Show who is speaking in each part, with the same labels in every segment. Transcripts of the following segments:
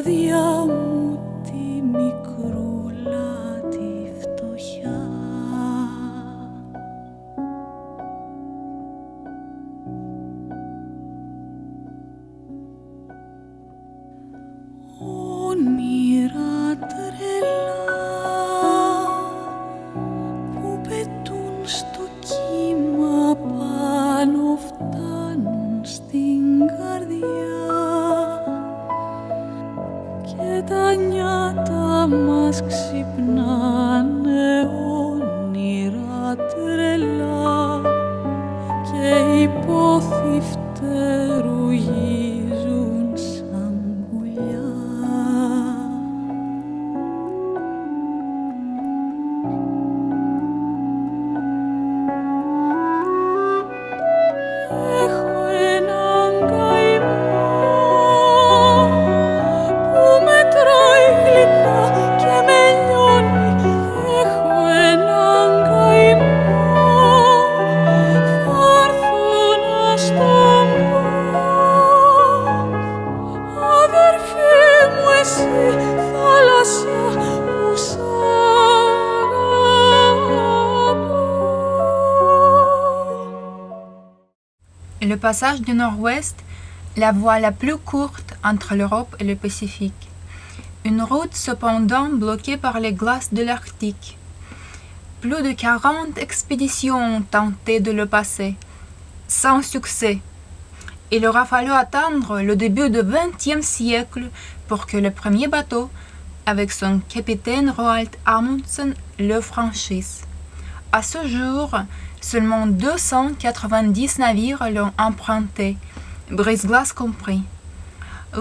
Speaker 1: καρδιά μου τη μικρούλα τη φτωχιά. Όνειρα τρελά που πετούν στο κύμα πάνω φτάνουν στην καρδιά και τα νιάτα μας ξυπνάνε όνειρα τρελά και οι πόθοι φτερουγίζουν σαν πουλιά. Έχω έναν καημό που με τρώει γλυκά και με λιώνει. Έχω έναν καημό, θα έρθω να στο πω. Αδερφέ μου εσύ θάλασσα που σ' αγαπώ.
Speaker 2: Le passage du Nord-Ouest, la voie la plus courte entre l'Europe et le Pacifique. Une route cependant bloquée par les glaces de l'Arctique. Plus de 40 expéditions ont tenté de le passer, sans succès. Il aura fallu attendre le début du XXe siècle pour que le premier bateau, avec son capitaine Roald Amundsen, le franchisse. À ce jour, seulement 290 navires l'ont emprunté, brise-glace compris.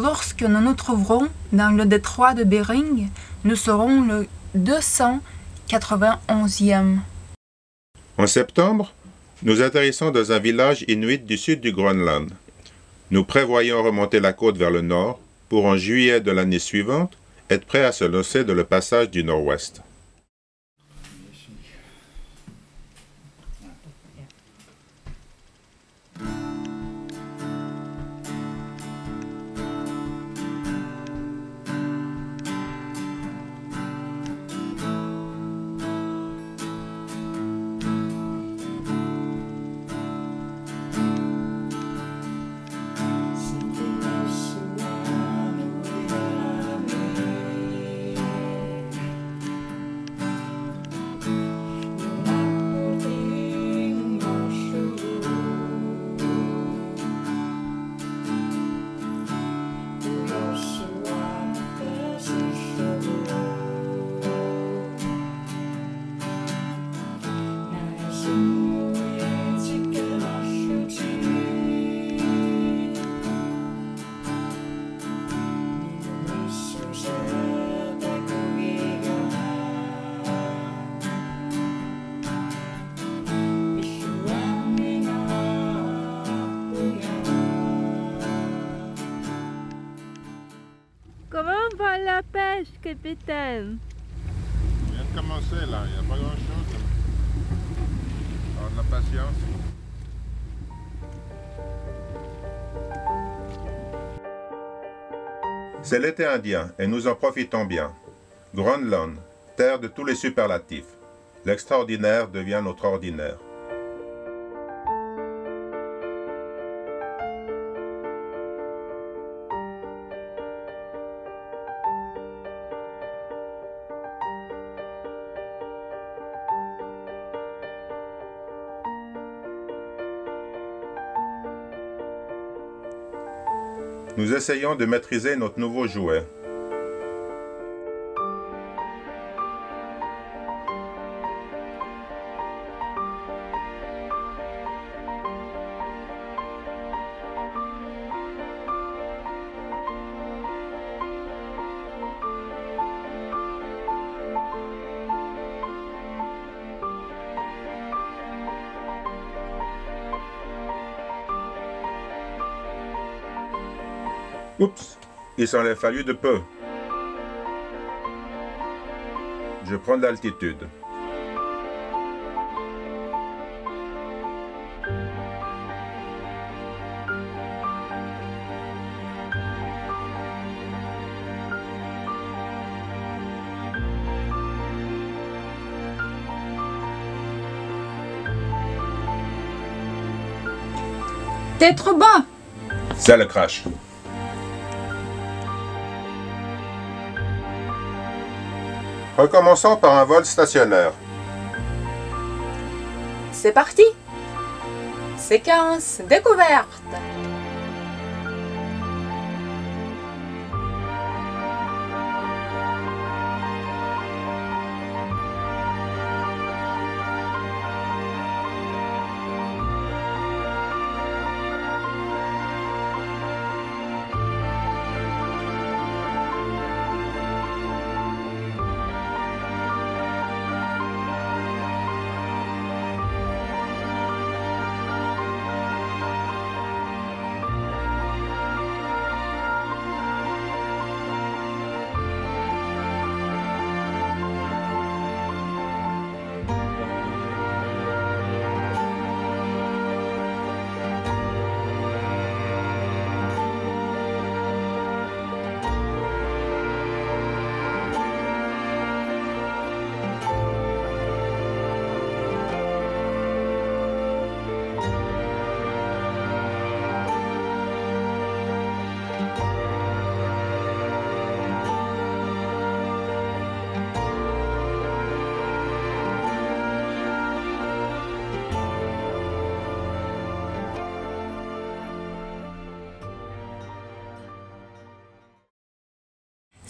Speaker 2: Lorsque nous nous trouverons dans le détroit de Bering, nous serons le 291e.
Speaker 3: En septembre, nous atterrissons dans un village inuit du sud du Groenland. Nous prévoyons remonter la côte vers le nord pour en juillet de l'année suivante être prêts à se lancer dans le passage du Nord-Ouest.
Speaker 4: Comment va la pêche, capitaine?
Speaker 3: On vient de commencer là, il n'y a pas grand-chose. Alors de la patience. C'est l'été indien et nous en profitons bien. Groenland, terre de tous les superlatifs. L'extraordinaire devient notre ordinaire. Nous essayons de maîtriser notre nouveau jouet. Oups, il s'en est fallu de peu. Je prends de l'altitude.
Speaker 2: T'es trop bas.
Speaker 3: C'est le crash. Recommençons par un vol stationnaire.
Speaker 2: C'est parti. Séquence découverte.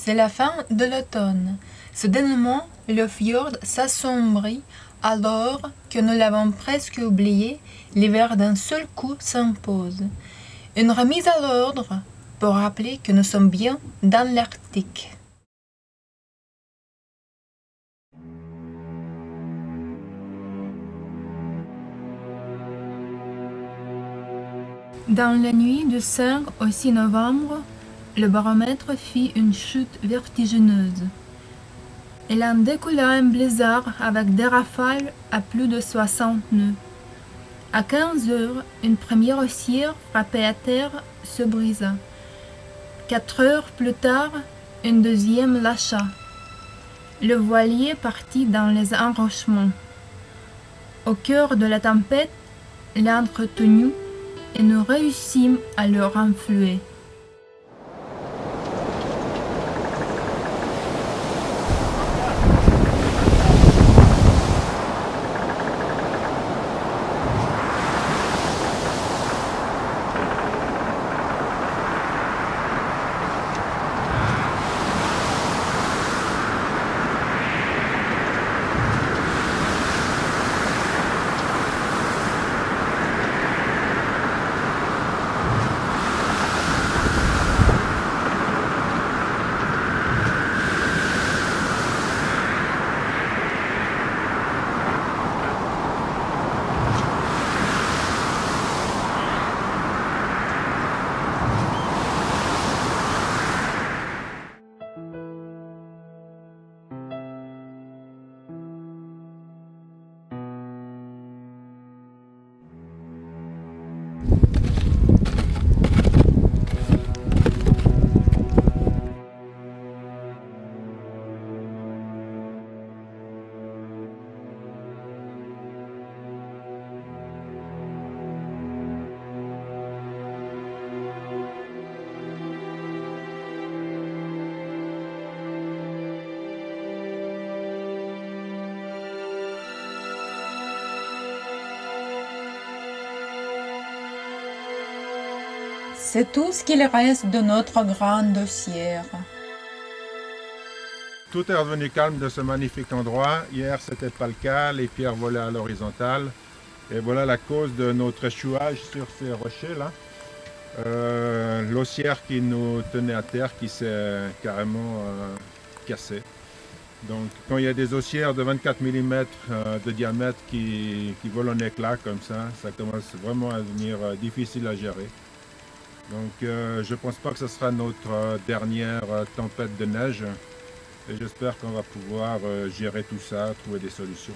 Speaker 2: C'est la fin de l'automne. Soudainement, le fjord s'assombrit alors que nous l'avons presque oublié, l'hiver d'un seul coup s'impose. Une remise à l'ordre pour rappeler que nous sommes bien dans l'Arctique. Dans la nuit du 5 au 6 novembre, le baromètre fit une chute vertigineuse. Il en découla un blizzard avec des rafales à plus de 60 nœuds. À 15 heures, une première haussière frappée à terre se brisa. 4 heures plus tard, une deuxième lâcha. Le voilier partit dans les enrochements. Au cœur de la tempête, l'ancre tenue, et nous réussîmes à le renflouer. C'est tout ce qu'il reste de notre grande haussière.
Speaker 3: Tout est revenu calme de ce magnifique endroit. Hier, c'était pas le cas, les pierres volaient à l'horizontale. Et voilà la cause de notre échouage sur ces rochers-là. L'haussière qui nous tenait à terre qui s'est carrément cassée. Donc quand il y a des haussières de 24 mm de diamètre qui volent en éclats comme ça commence vraiment à devenir difficile à gérer. Donc je ne pense pas que ce sera notre dernière tempête de neige. Et j'espère qu'on va pouvoir gérer tout ça, trouver des solutions.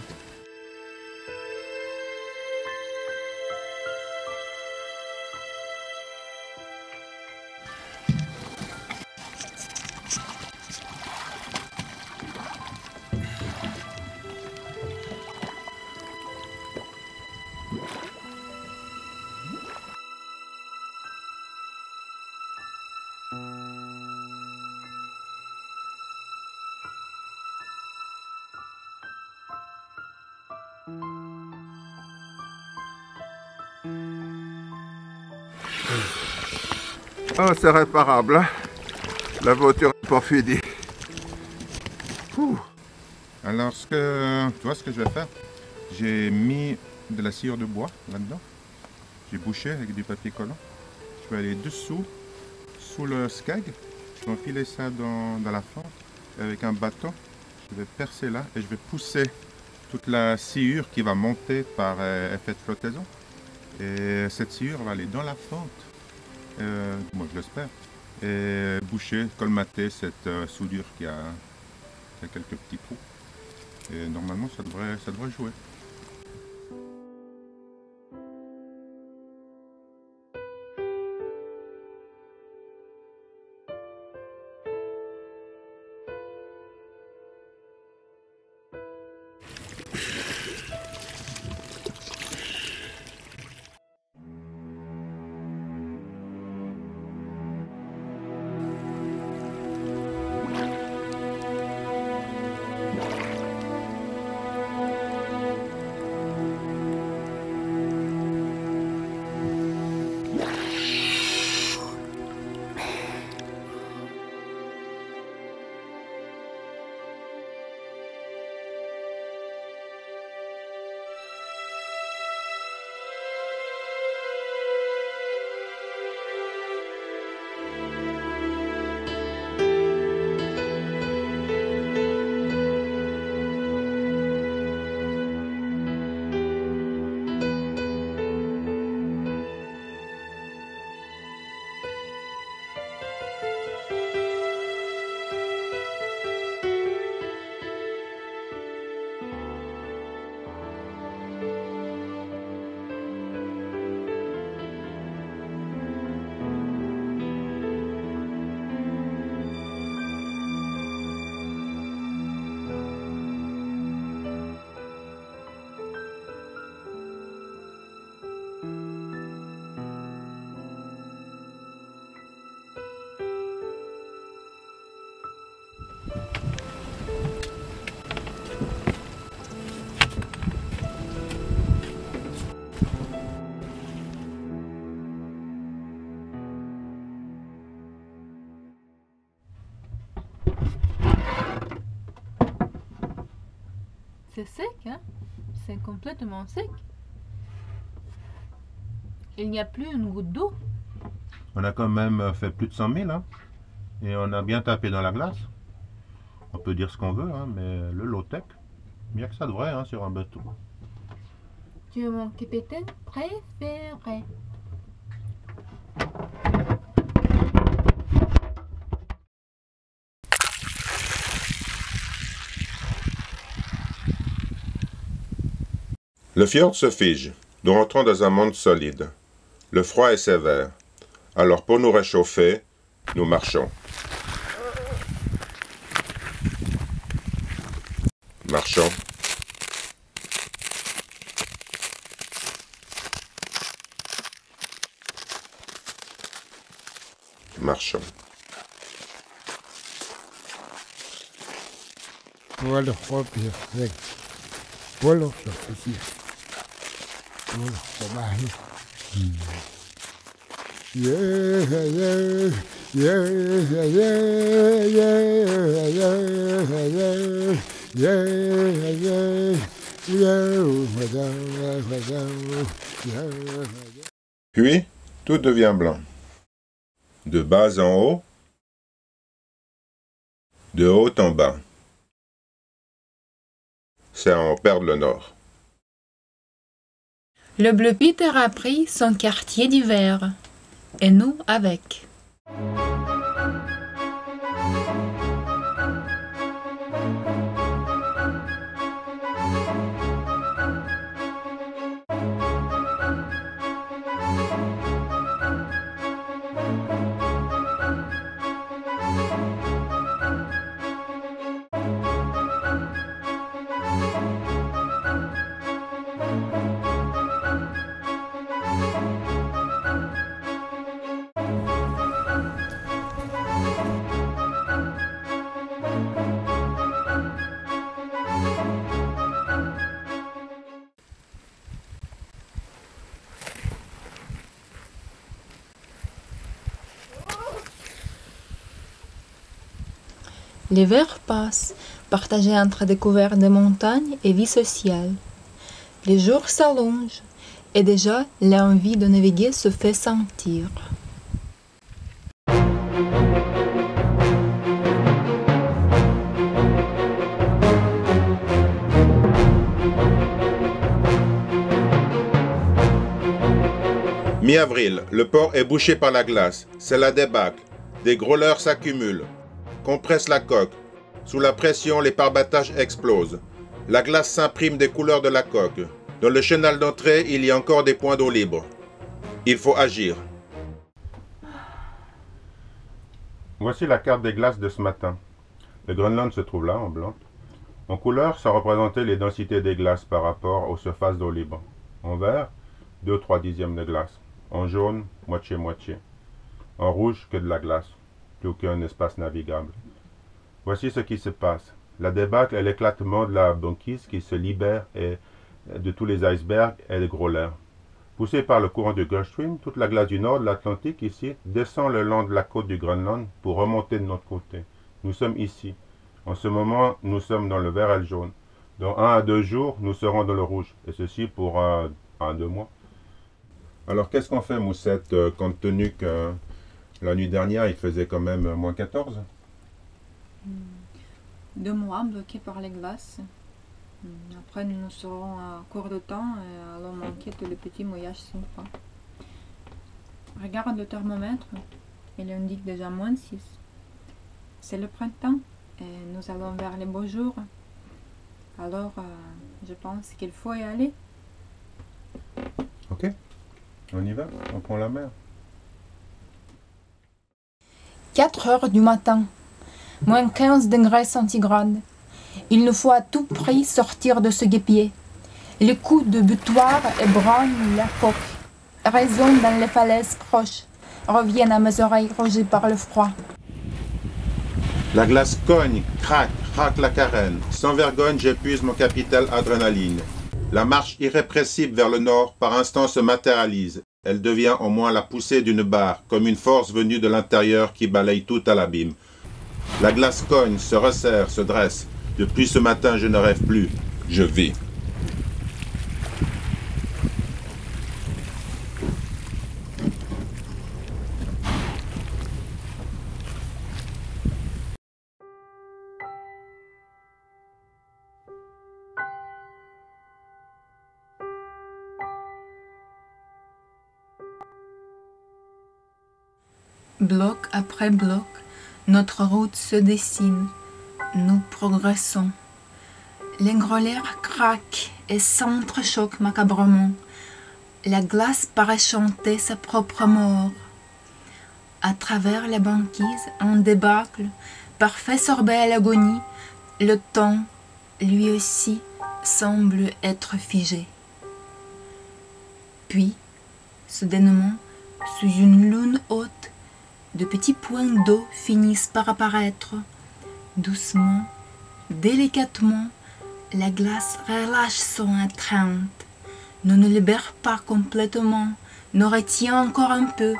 Speaker 3: Oh, c'est réparable, hein? La voiture n'est pas finie. Alors, tu vois ce que je vais faire? J'ai mis de la sciure de bois là-dedans. J'ai bouché avec du papier collant. Je vais aller dessous, sous le skeg. Je vais enfiler ça dans la fente. Avec un bâton, je vais percer là et je vais pousser toute la sciure qui va monter par effet de flottaison. Et cette sciure va aller dans la fente, moi je l'espère, et boucher, colmater cette soudure qui a quelques petits trous. Et normalement ça devrait jouer.
Speaker 2: C'est sec, hein? C'est complètement sec. Il n'y a plus une goutte d'eau.
Speaker 3: On a quand même fait plus de 100 000, hein? Et on a bien tapé dans la glace. On peut dire ce qu'on veut, hein, mais le low-tech, bien que ça devrait, hein, sur un bateau.
Speaker 2: Tu es mon capitaine préféré.
Speaker 3: Le fjord se fige. Nous rentrons dans un monde solide. Le froid est sévère. Alors pour nous réchauffer, nous marchons. Marchons. Marchons.
Speaker 5: Voilà, voilà, ici. Voilà, ça va. Yeah, yeah, yeah, yeah, yeah, yeah, yeah.
Speaker 3: Puis, tout devient blanc. De bas en haut, de haut en bas. C'est à en perdre le nord.
Speaker 2: Le Bleu Peter a pris son quartier d'hiver, et nous avec. L'hiver passe, partagé entre découverte des montagnes et vie sociale. Les jours s'allongent et déjà l'envie de naviguer se fait sentir.
Speaker 3: Mi-avril, le port est bouché par la glace. C'est la débâcle. Des grôleurs s'accumulent. Compressent la coque. Sous la pression, les parbattages explosent. La glace s'imprime des couleurs de la coque. Dans le chenal d'entrée, il y a encore des points d'eau libres. Il faut agir. Voici la carte des glaces de ce matin. Le Groenland se trouve là, en blanc. En couleur, ça représentait les densités des glaces par rapport aux surfaces d'eau libre. En vert, 2-3 dixièmes de glace. En jaune, moitié-moitié. En rouge, que de la glace. Plus aucun espace navigable. Voici ce qui se passe. La débâcle est l'éclatement de la banquise qui se libère de tous les icebergs et des grôleurs. Poussée par le courant du Gulf Stream, toute la glace du nord de l'Atlantique ici descend le long de la côte du Groenland pour remonter de notre côté. Nous sommes ici. En ce moment, nous sommes dans le vert et le jaune. Dans 1 à 2 jours, nous serons dans le rouge. Et ceci pour 1 à 2 mois. Alors, qu'est-ce qu'on fait, Moussette, compte tenu que la nuit dernière, il faisait quand même moins 14?
Speaker 2: 2 mois bloqués par les glaces. Après, nous serons à court de temps et allons manquer tous les petits mouillages sympas. Regarde le thermomètre, il indique déjà moins 6. C'est le printemps et nous allons vers les beaux jours. Alors, je pense qu'il faut y aller.
Speaker 3: Ok, on y va, on prend la mer.
Speaker 2: 4 heures du matin, moins 15 degrés centigrades. Il nous faut à tout prix sortir de ce guêpier. Les coups de butoir ébranlent la coque, résonnent dans les falaises proches, reviennent à mes oreilles rongées par le froid.
Speaker 3: La glace cogne, craque la carène. Sans vergogne, j'épuise mon capital adrénaline. La marche irrépressible vers le nord par instant se matérialise. Elle devient au moins la poussée d'une barre, comme une force venue de l'intérieur qui balaye tout à l'abîme. La glace cogne, se resserre, se dresse. Depuis ce matin, je ne rêve plus. Je vis.
Speaker 2: Bloc après bloc, notre route se dessine. Nous progressons. Les grôleurs craquent et s'entrechoquent macabrement. La glace paraît chanter sa propre mort. À travers la banquise, en débâcle, parfait sorbet à l'agonie, le temps, lui aussi, semble être figé. Puis, soudainement, sous une lune haute, de petits points d'eau finissent par apparaître. Doucement, délicatement, la glace relâche son étreinte, ne nous libère pas complètement, nous retient encore un peu,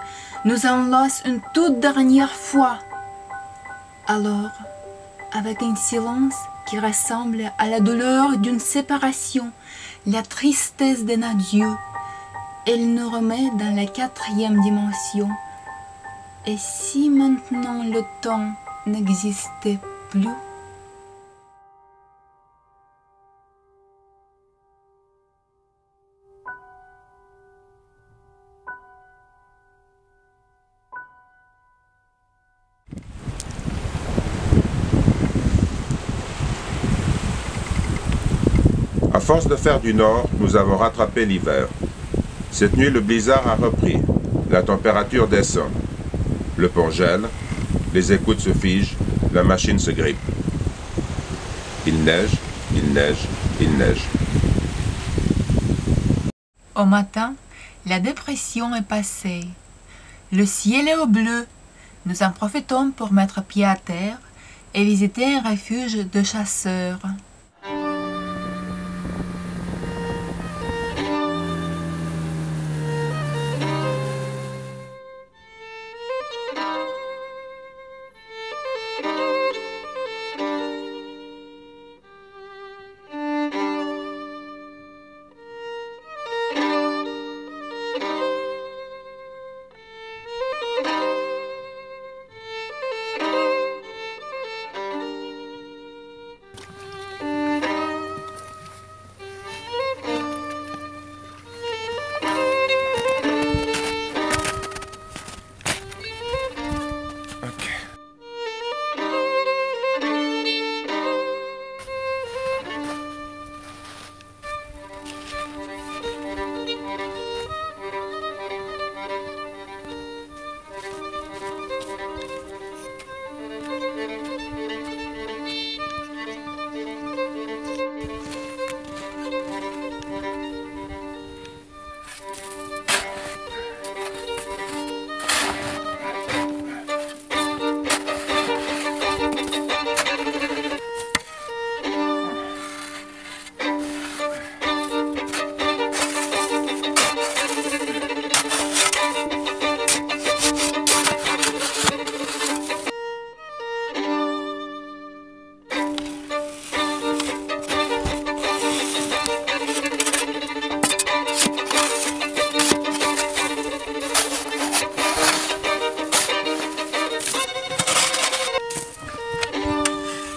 Speaker 2: nous enlace une toute dernière fois. Alors, avec un silence qui ressemble à la douleur d'une séparation, la tristesse d'un adieu, elle nous remet dans la 4e dimension. Et si maintenant le temps n'existait plus?
Speaker 3: À force de faire du nord, nous avons rattrapé l'hiver. Cette nuit, le blizzard a repris. La température descend. Le pont gèle, les écoutes se figent, la machine se grippe. Il neige, il neige, il neige.
Speaker 2: Au matin, la dépression est passée. Le ciel est au bleu. Nous en profitons pour mettre pied à terre et visiter un refuge de chasseurs.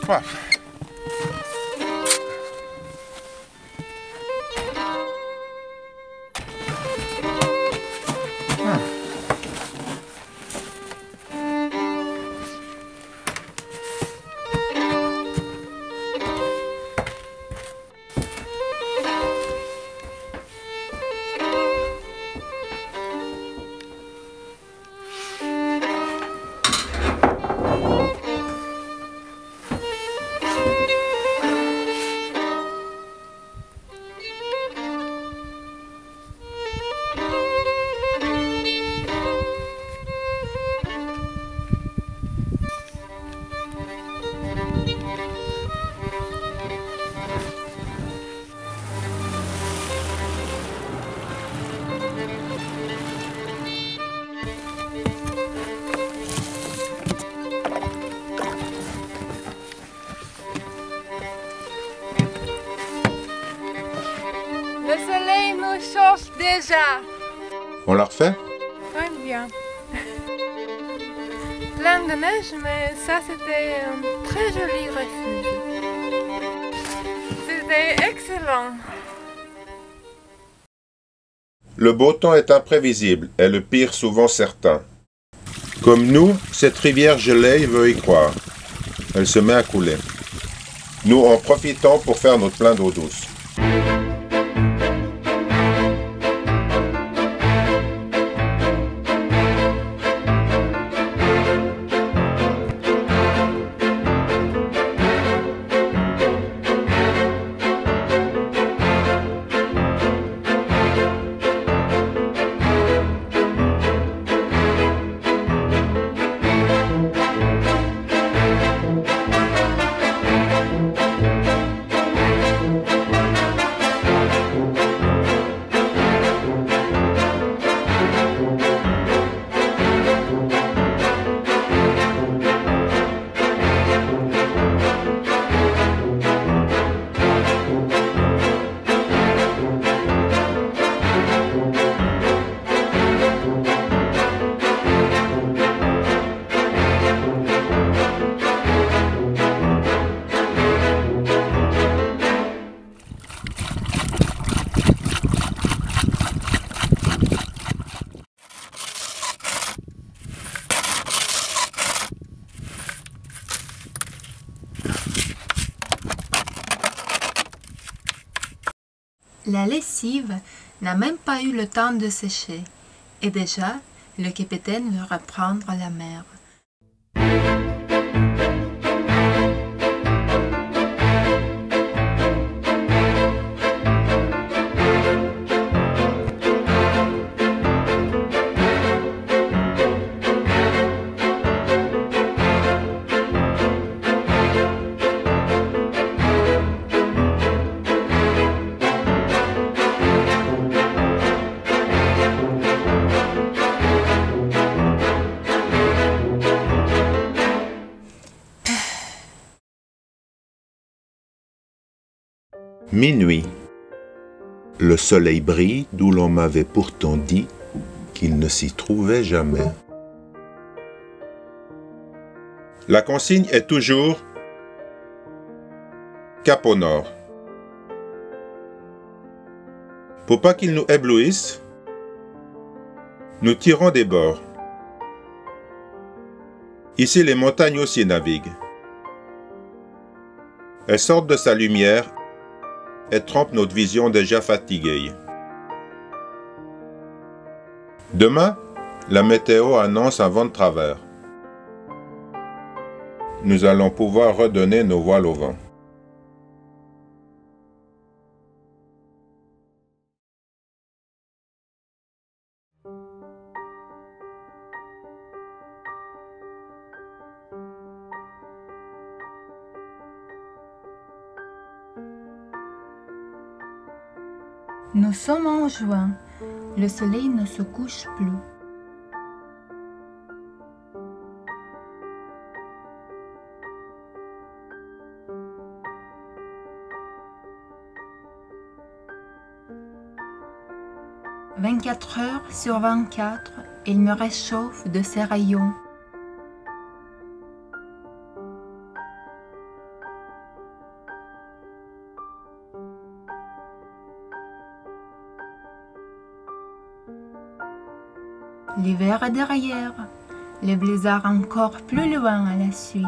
Speaker 3: croire.
Speaker 2: Le soleil nous chauffe déjà.
Speaker 3: On la refait?
Speaker 2: Très bien. Plein de neige, mais ça c'était un très joli refuge. C'était excellent.
Speaker 3: Le beau temps est imprévisible et le pire souvent certain. Comme nous, cette rivière gelée veut y croire. Elle se met à couler. Nous en profitons pour faire notre plein d'eau douce.
Speaker 2: La lessive n'a même pas eu le temps de sécher, et déjà, le capitaine veut reprendre la mer.
Speaker 3: Minuit. Le soleil brille d'où l'on m'avait pourtant dit qu'il ne s'y trouvait jamais. La consigne est toujours cap au nord. Pour pas qu'il nous éblouisse, nous tirons des bords. Ici, les montagnes aussi naviguent. Elles sortent de sa lumière et trompe notre vision déjà fatiguée. Demain, la météo annonce un vent de travers. Nous allons pouvoir redonner nos voiles au vent.
Speaker 2: Nous sommes en juin, le soleil ne se couche plus. « 24 heures sur 24, il me réchauffe de ses rayons. L'hiver est derrière, le blizzard encore plus loin à la suite.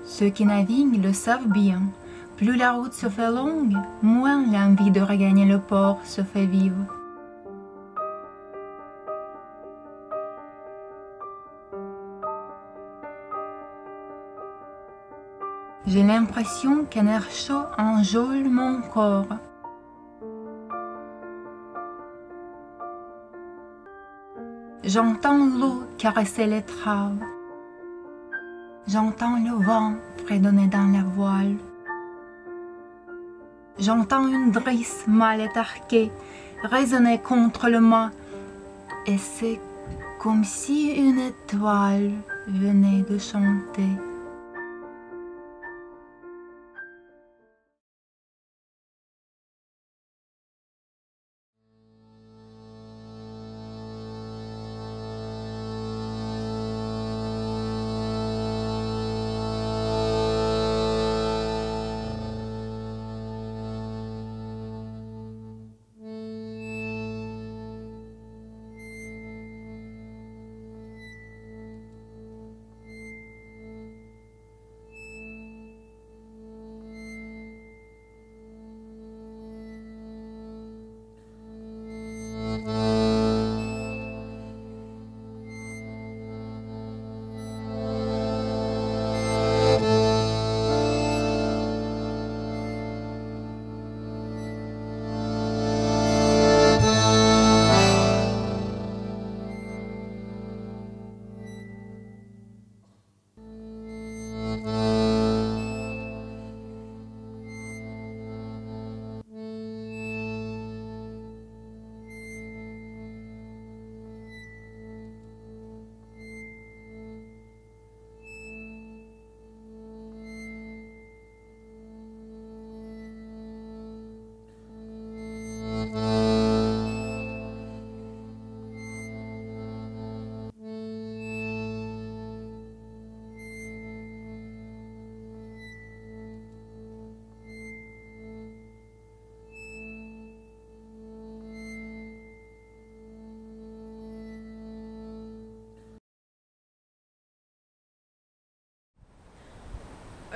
Speaker 2: Ceux qui naviguent le savent bien, plus la route se fait longue, moins l'envie de regagner le port se fait vive. J'ai l'impression qu'un air chaud enjôle mon corps. J'entends l'eau caresser l'étrave. J'entends le vent fredonner dans la voile. J'entends une drisse mal étarquée résonner contre le mât, et c'est comme si une étoile venait de chanter.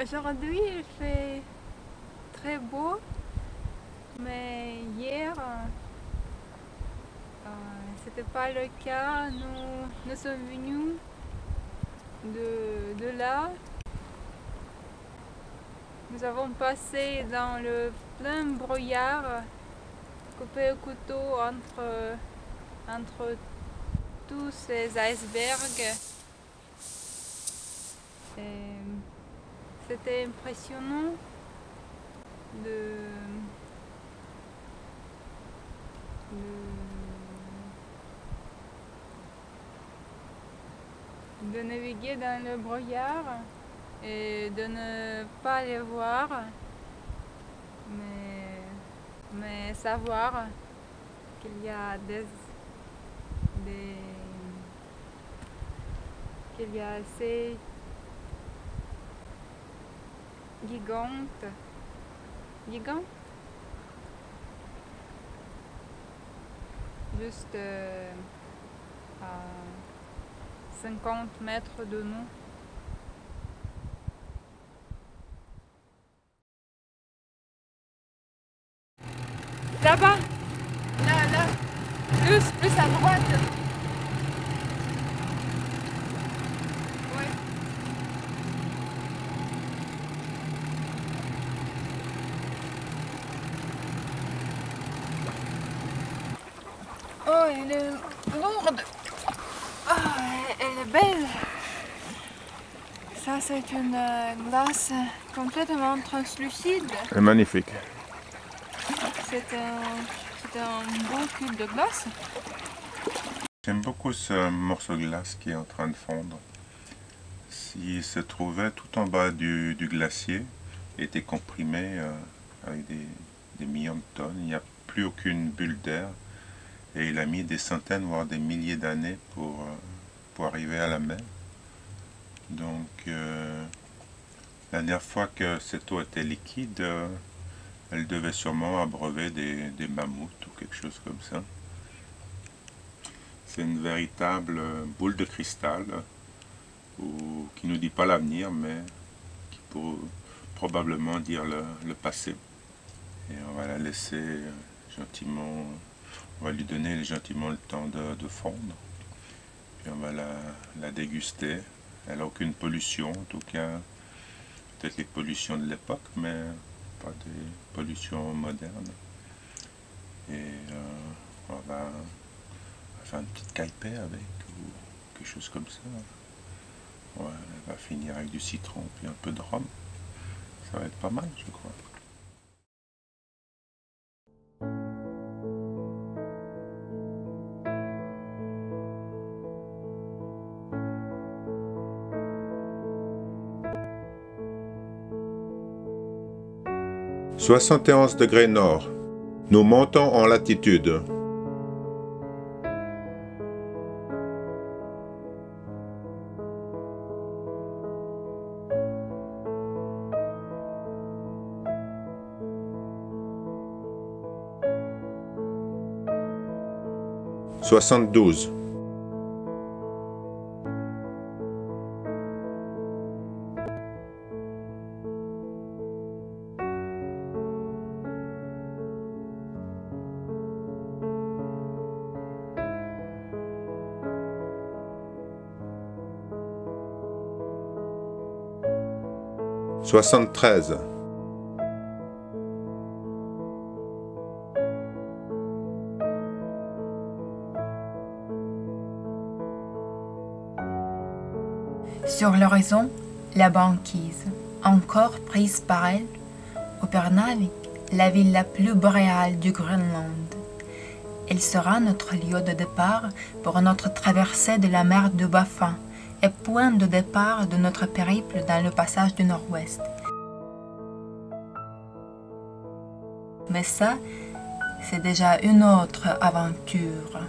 Speaker 4: Aujourd'hui, il fait très beau, mais hier, c'était pas le cas. Nous sommes venus de là. Nous avons passé dans le plein brouillard, coupé au couteau entre tous ces icebergs. C'était impressionnant de naviguer dans le brouillard et de ne pas les voir, mais savoir qu'il y a qu'il y a ces gigantes, juste à 50 mètres de nous. Là-bas, là, plus à droite. Ouais. Oh, elle est lourde. Ah, elle est belle. Ça, c'est une glace complètement translucide.
Speaker 3: Elle est magnifique.
Speaker 4: C'est un beau cube de glace.
Speaker 3: J'aime beaucoup ce morceau de glace qui est en train de fondre. S'il se trouvait tout en bas du glacier, il était comprimé avec des millions de tonnes. Il n'y a plus aucune bulle d'air. Et il a mis des centaines, voire des milliers d'années pour arriver à la mer. Donc, la dernière fois que cette eau était liquide, elle devait sûrement abreuver des mammouths ou quelque chose comme ça. C'est une véritable boule de cristal qui ne nous dit pas l'avenir, mais qui peut probablement dire le passé. Et on va la laisser gentiment, on va lui donner gentiment le temps de fondre. Puis on va la déguster. Elle n'a aucune pollution, en tout cas, peut-être les pollutions de l'époque, mais pas des pollutions modernes. Et on va faire une petite caipée avec, ou quelque chose comme ça. Ouais, elle va finir avec du citron, puis un peu de rhum. Ça va être pas mal, je crois. « 71 degrés nord. Nous montons en latitude. » « 72. » « 73. »
Speaker 2: Sur l'horizon, la banquise, encore prise par elle, Upernavik, la ville la plus boréale du Groenland. Elle sera notre lieu de départ pour notre traversée de la mer de Baffin et point de départ de notre périple dans le passage du Nord-Ouest. Mais ça, c'est déjà une autre aventure.